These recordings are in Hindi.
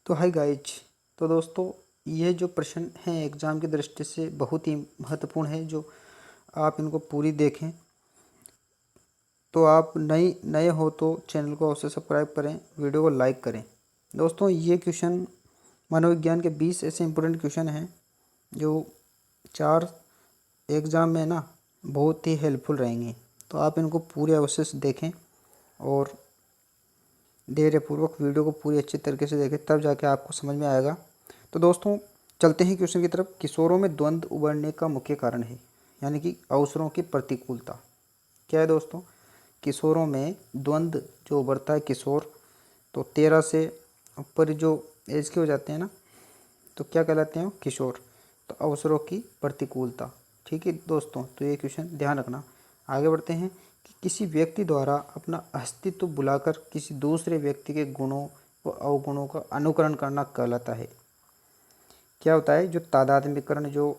तो हाय गाइज। तो दोस्तों, ये जो प्रश्न हैं एग्ज़ाम की दृष्टि से बहुत ही महत्वपूर्ण है। जो आप इनको पूरी देखें। तो आप नए नए हो तो चैनल को अवश्य सब्सक्राइब करें, वीडियो को लाइक करें। दोस्तों, ये क्वेश्चन मनोविज्ञान के 20 ऐसे इंपॉर्टेंट क्वेश्चन हैं जो 4 एग्ज़ाम में ना बहुत ही हेल्पफुल रहेंगे। तो आप इनको पूरे अवश्य से देखें और धैर्यपूर्वक वीडियो को पूरी अच्छी तरीके से देखें, तब जाके आपको समझ में आएगा। तो दोस्तों, चलते हैं क्वेश्चन की तरफ। किशोरों में द्वंद्व उभरने का मुख्य कारण है, यानी कि अवसरों की प्रतिकूलता। क्या है दोस्तों? किशोरों में द्वंद्व जो उभरता है, किशोर तो 13 से ऊपर जो एज के हो जाते हैं ना, तो क्या कहलाते हैं वो? किशोर। तो अवसरों की प्रतिकूलता। ठीक है दोस्तों, तो ये क्वेश्चन ध्यान रखना। आगे बढ़ते हैं कि किसी व्यक्ति द्वारा अपना अस्तित्व बुलाकर किसी दूसरे व्यक्ति के गुणों व अवगुणों का अनुकरण करना कहलाता है। क्या होता है? जो तादात्म्यकरण, जो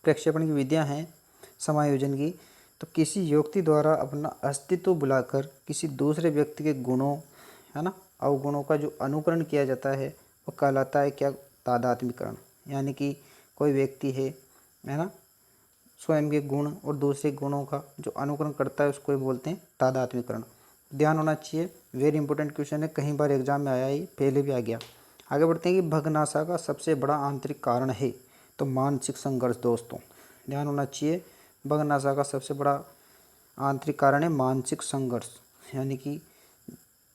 प्रक्षेपण की विधियां हैं समायोजन की, तो किसी व्यक्ति द्वारा अपना अस्तित्व बुलाकर किसी दूसरे व्यक्ति के गुणों, है ना, अवगुणों का जो अनुकरण किया जाता है वो कहलाता है क्या? तादात्म्यकरण। यानी कि कोई व्यक्ति है ना, स्वयं के गुण और दूसरे गुणों का जो अनुकरण करता है उसको ही बोलते हैं तादात्म्यकरण। ध्यान होना चाहिए, वेरी इंपॉर्टेंट क्वेश्चन है, कई बार एग्जाम में आया ही, पहले भी आ गया। आगे बढ़ते हैं कि भग्नाशा का सबसे बड़ा आंतरिक कारण है, तो मानसिक संघर्ष। दोस्तों, ध्यान होना चाहिए, भग्नाशा का सबसे बड़ा आंतरिक कारण है मानसिक संघर्ष। यानी कि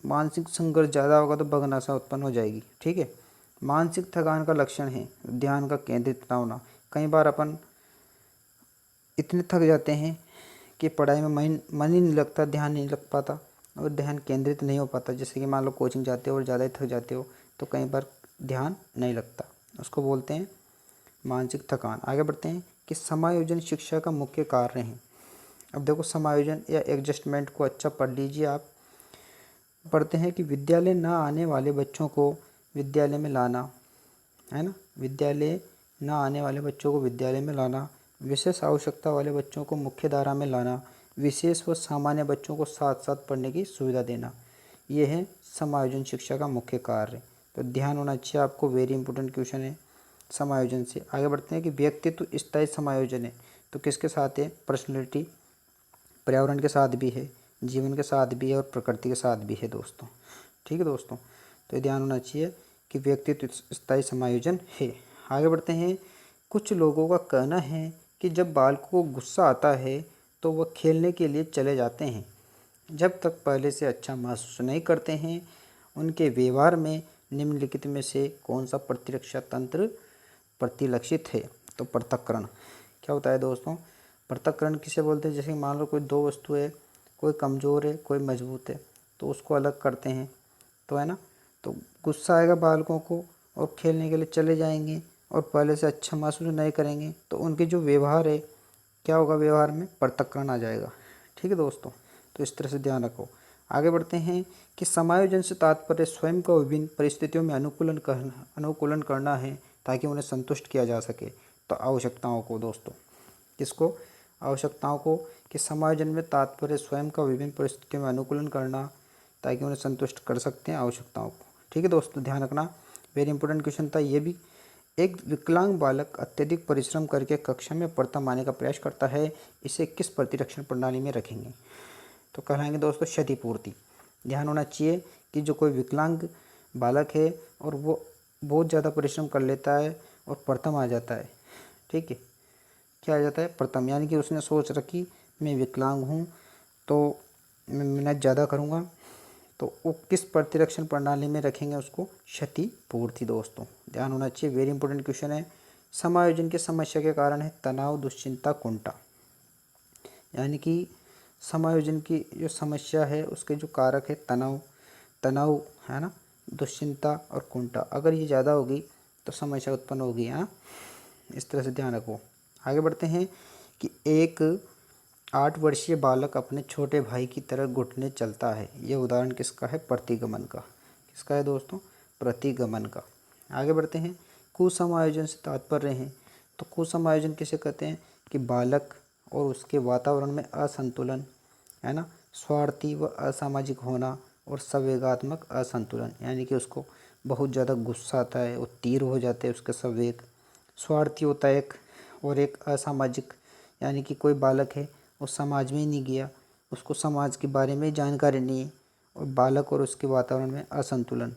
मानसिक संघर्ष ज़्यादा होगा तो भग्नाशा उत्पन्न हो जाएगी। ठीक है। मानसिक थकान का लक्षण है ध्यान का केंद्रित न होना। कई बार अपन इतने थक जाते हैं कि पढ़ाई में मन ही नहीं लगता, ध्यान नहीं लग पाता और ध्यान केंद्रित नहीं हो पाता। जैसे कि मान लो कोचिंग जाते हो और ज़्यादा ही थक जाते हो तो कई बार ध्यान नहीं लगता, उसको बोलते हैं मानसिक थकान। आगे बढ़ते हैं कि समायोजन शिक्षा का मुख्य कार्य है। अब देखो, समायोजन या एडजस्टमेंट को अच्छा पढ़ लीजिए आप। पढ़ते हैं कि विद्यालय न आने वाले बच्चों को विद्यालय में लाना, है ना, विद्यालय न आने वाले बच्चों को विद्यालय में लाना, विशेष आवश्यकता वाले बच्चों को मुख्य धारा में लाना, विशेष व सामान्य बच्चों को साथ साथ पढ़ने की सुविधा देना, ये है समायोजन शिक्षा का मुख्य कार्य। तो ध्यान होना चाहिए आपको, वेरी इंपॉर्टेंट क्वेश्चन है समायोजन से। आगे बढ़ते हैं कि व्यक्तित्व स्थायी समायोजन है, तो किसके साथ है? पर्सनैलिटी, पर्यावरण के साथ भी है, जीवन के साथ भी है और प्रकृति के साथ भी है दोस्तों। ठीक है दोस्तों, तो ध्यान होना चाहिए कि व्यक्तित्व स्थायी समायोजन है। आगे बढ़ते हैं, कुछ लोगों का कहना है कि जब बालकों को गुस्सा आता है तो वह खेलने के लिए चले जाते हैं, जब तक पहले से अच्छा महसूस नहीं करते हैं। उनके व्यवहार में निम्नलिखित में से कौन सा प्रतिरक्षा तंत्र प्रतिलक्षित है? तो पृथक्करण। क्या होता है दोस्तों? पृथक्करण किसे बोलते हैं? जैसे मान लो कोई दो वस्तु है, कोई कमज़ोर है कोई मजबूत है, तो उसको अलग करते हैं, तो है ना। तो गुस्सा आएगा बालकों को और खेलने के लिए चले जाएंगे और पहले से अच्छा महसूस नहीं करेंगे, तो उनके जो व्यवहार है, क्या होगा? व्यवहार में पृथक्करण आ जाएगा। ठीक है दोस्तों, तो इस तरह से ध्यान रखो। आगे बढ़ते हैं कि समायोजन से तात्पर्य स्वयं को विभिन्न परिस्थितियों में अनुकूलन करना है ताकि उन्हें संतुष्ट किया जा सके। तो आवश्यकताओं को दोस्तों, किसको? आवश्यकताओं को। कि समायोजन में तात्पर्य स्वयं का विभिन्न परिस्थितियों में अनुकूलन करना ताकि उन्हें संतुष्ट कर सकते हैं आवश्यकताओं को। ठीक है दोस्तों, ध्यान रखना, वेरी इंपॉर्टेंट क्वेश्चन था ये भी। एक विकलांग बालक अत्यधिक परिश्रम करके कक्षा में प्रथम आने का प्रयास करता है, इसे किस प्रतिरक्षण प्रणाली में रखेंगे? तो कहलाएंगे दोस्तों क्षतिपूर्ति। ध्यान होना चाहिए कि जो कोई विकलांग बालक है और वो बहुत ज़्यादा परिश्रम कर लेता है और प्रथम आ जाता है, ठीक है, क्या आ जाता है? प्रथम। यानी कि उसने सोच रखी मैं विकलांग हूँ तो मैं मेहनत ज़्यादा करूँगा, तो वो किस प्रतिरक्षण प्रणाली में रखेंगे? उसको क्षतिपूर्ति। दोस्तों, ध्यान होना चाहिए, वेरी इंपॉर्टेंट क्वेश्चन है। समायोजन की समस्या के कारण है तनाव, दुश्चिंता, कुंठा। यानी कि समायोजन की जो समस्या है उसके जो कारक है तनाव, है ना, दुश्चिंता और कुंठा। अगर ये ज़्यादा होगी तो समस्या उत्पन्न होगी। हाँ, इस तरह से ध्यान रखो। आगे बढ़ते हैं कि एक 8 वर्षीय बालक अपने छोटे भाई की तरह घुटने चलता है, ये उदाहरण किसका है? प्रतिगमन का। किसका है दोस्तों? प्रतिगमन का। आगे बढ़ते हैं, कुसमायोजन से तात्पर्य है, तो कुसमायोजन किसे कहते हैं? कि बालक और उसके वातावरण में असंतुलन, है ना, स्वार्थी व असामाजिक होना और संवेगात्मक असंतुलन, यानी कि उसको बहुत ज़्यादा गुस्सा आता है, वो तीर हो जाते हैं उसके सब। एक स्वार्थी होता है, एक और एक असामाजिक, यानी कि कोई बालक है वो समाज में ही नहीं गया, उसको समाज के बारे में जानकारी नहीं है, और बालक और उसके वातावरण में असंतुलन,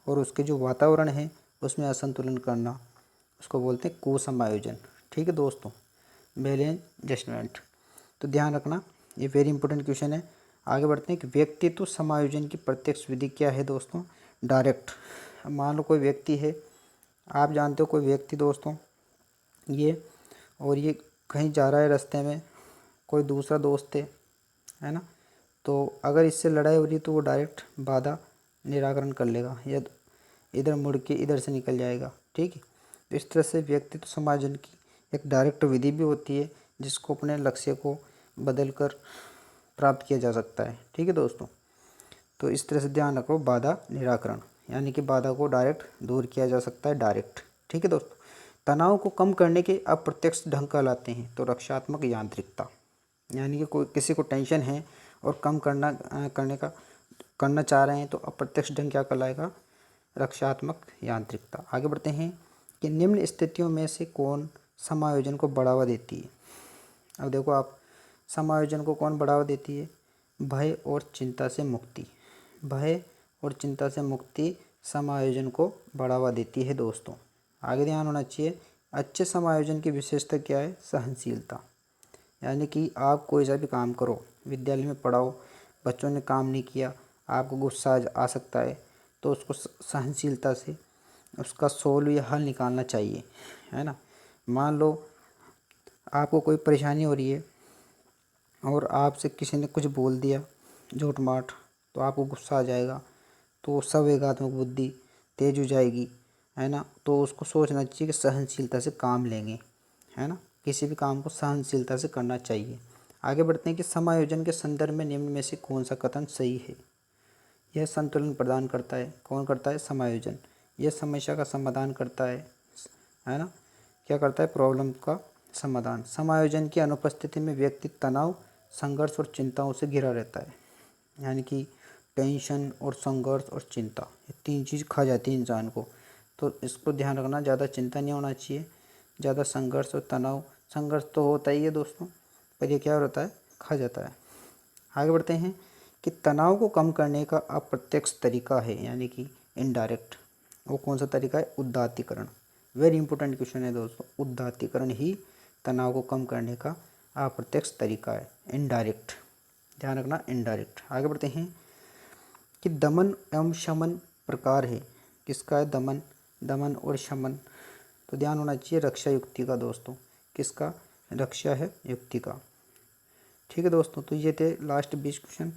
और उसके जो वातावरण है उसमें असंतुलन करना, उसको बोलते हैं कुसमायोजन। ठीक है दोस्तों, बैलेंस एडजस्टमेंट। तो ध्यान रखना, ये वेरी इंपॉर्टेंट क्वेश्चन है। आगे बढ़ते हैं कि व्यक्तित्व समायोजन की प्रत्यक्ष विधि क्या है दोस्तों? डायरेक्ट। मान लो कोई व्यक्ति है, आप जानते हो कोई व्यक्ति दोस्तों ये, और ये कहीं जा रहा है, रास्ते में कोई दूसरा दोस्त है ना, तो अगर इससे लड़ाई हो रही तो वो डायरेक्ट बाधा निराकरण कर लेगा, या इधर मुड़ के इधर से निकल जाएगा। ठीक है, तो इस तरह से व्यक्तित्व समायोजन की एक डायरेक्ट विधि भी होती है, जिसको अपने लक्ष्य को बदल कर प्राप्त किया जा सकता है। ठीक है दोस्तों, तो इस तरह से ध्यान रखो, बाधा निराकरण, यानी कि बाधा को डायरेक्ट दूर किया जा सकता है, डायरेक्ट। ठीक है दोस्तों, तनाव को कम करने के अप्रत्यक्ष ढंग कहलाते हैं। तो रक्षात्मक यांत्रिकता, यानी कि कोई किसी को टेंशन है और कम करना चाह रहे हैं, तो अप्रत्यक्ष ढंग क्या कहलाएगा? रक्षात्मक यांत्रिकता। आगे बढ़ते हैं कि निम्न स्थितियों में से कौन समायोजन को बढ़ावा देती है? अब देखो आप, समायोजन को कौन बढ़ावा देती है? भय और चिंता से मुक्ति। भय और चिंता से मुक्ति समायोजन को बढ़ावा देती है दोस्तों। आगे ध्यान होना चाहिए, अच्छे समायोजन की विशेषता क्या है? सहनशीलता। यानी कि आप कोई सा भी काम करो, विद्यालय में पढ़ाओ, बच्चों ने काम नहीं किया, आपको गुस्सा आ सकता है, तो उसको सहनशीलता से उसका सोल्व या हल निकालना चाहिए, है ना। मान लो आपको कोई परेशानी हो रही है और आपसे किसी ने कुछ बोल दिया झूठ माठ, तो आपको गुस्सा आ जाएगा, तो संवेगात्मक बुद्धि तेज हो जाएगी, है ना। तो उसको सोचना चाहिए कि सहनशीलता से काम लेंगे, है ना। किसी भी काम को सहनशीलता से करना चाहिए। आगे बढ़ते हैं कि समायोजन के संदर्भ में निम्न में से कौन सा कथन सही है? यह संतुलन प्रदान करता है। कौन करता है? समायोजन। यह समस्या का समाधान करता है ना। क्या करता है? प्रॉब्लम का समाधान। समायोजन की अनुपस्थिति में व्यक्ति तनाव, संघर्ष और चिंताओं से घिरा रहता है। यानी कि टेंशन और संघर्ष और चिंता, ये तीन चीज़ खा जाती है इंसान को। तो इसको ध्यान रखना, ज़्यादा चिंता नहीं होना चाहिए, ज़्यादा संघर्ष और तनाव, संघर्ष तो होता ही है दोस्तों, पर ये क्या होता है? खा जाता है। आगे बढ़ते हैं कि तनाव को कम करने का अप्रत्यक्ष तरीका है, यानी कि इनडायरेक्ट। वो कौन सा तरीका है? उदात्तीकरण। वेरी इंपॉर्टेंट क्वेश्चन है दोस्तों, उदात्तीकरण ही तनाव को कम करने का अप्रत्यक्ष तरीका है, इनडायरेक्ट। ध्यान रखना, इनडायरेक्ट। आगे बढ़ते हैं कि दमन एवं शमन प्रकार है। किसका है? दमन और शमन। तो ध्यान होना चाहिए रक्षा युक्ति का दोस्तों। किसका? रक्षा है युक्ति का। ठीक है दोस्तों, तो ये थे लास्ट 20 क्वेश्चन।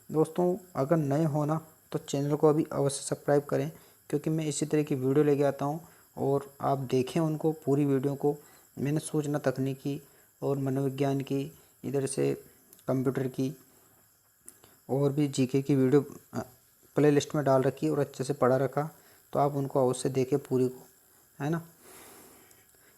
दोस्तों अगर नए हो ना, तो चैनल को अभी अवश्य सब्सक्राइब करें, क्योंकि मैं इसी तरह की वीडियो लेके आता हूँ, और आप देखें उनको, पूरी वीडियो को। मैंने सूचना तकनीकी और मनोविज्ञान की, इधर से कंप्यूटर की, और भी जीके की वीडियो प्ले लिस्ट में डाल रखी और अच्छे से पढ़ा रखा, तो आप उनको अवश्य देखें पूरी को, है ना।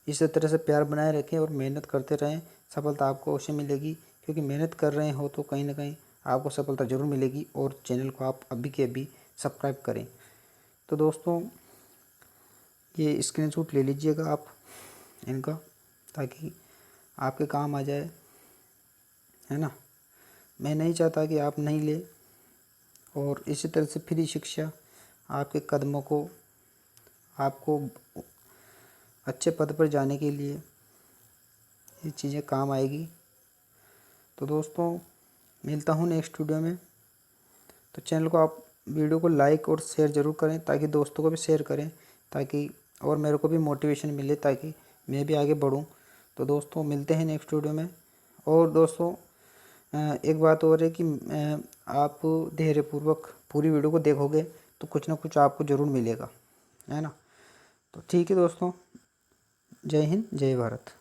इसी तरह से प्यार बनाए रखें और मेहनत करते रहें, सफलता आपको अवश्य मिलेगी, क्योंकि मेहनत कर रहे हो तो कहीं ना कहीं आपको सफलता ज़रूर मिलेगी। और चैनल को आप अभी के अभी सब्सक्राइब करें। तो दोस्तों ये स्क्रीनशॉट ले लीजिएगा आप इनका, ताकि आपके काम आ जाए, है ना। मैं नहीं चाहता कि आप नहीं ले, और इसी तरह से फ्री शिक्षा आपके कदमों को, आपको अच्छे पद पर जाने के लिए ये चीज़ें काम आएगी। तो दोस्तों मिलता हूँ नेक्स्ट वीडियो में। तो चैनल को आप वीडियो को लाइक और शेयर ज़रूर करें, ताकि दोस्तों को भी शेयर करें, ताकि और मेरे को भी मोटिवेशन मिले, ताकि मैं भी आगे बढ़ूँ। तो दोस्तों मिलते हैं नेक्स्ट वीडियो में। और दोस्तों एक बात और है कि आप धैर्यपूर्वक पूरी वीडियो को देखोगे तो कुछ ना कुछ आपको ज़रूर मिलेगा, है ना। तो ठीक है दोस्तों, जय हिंद, जय भारत।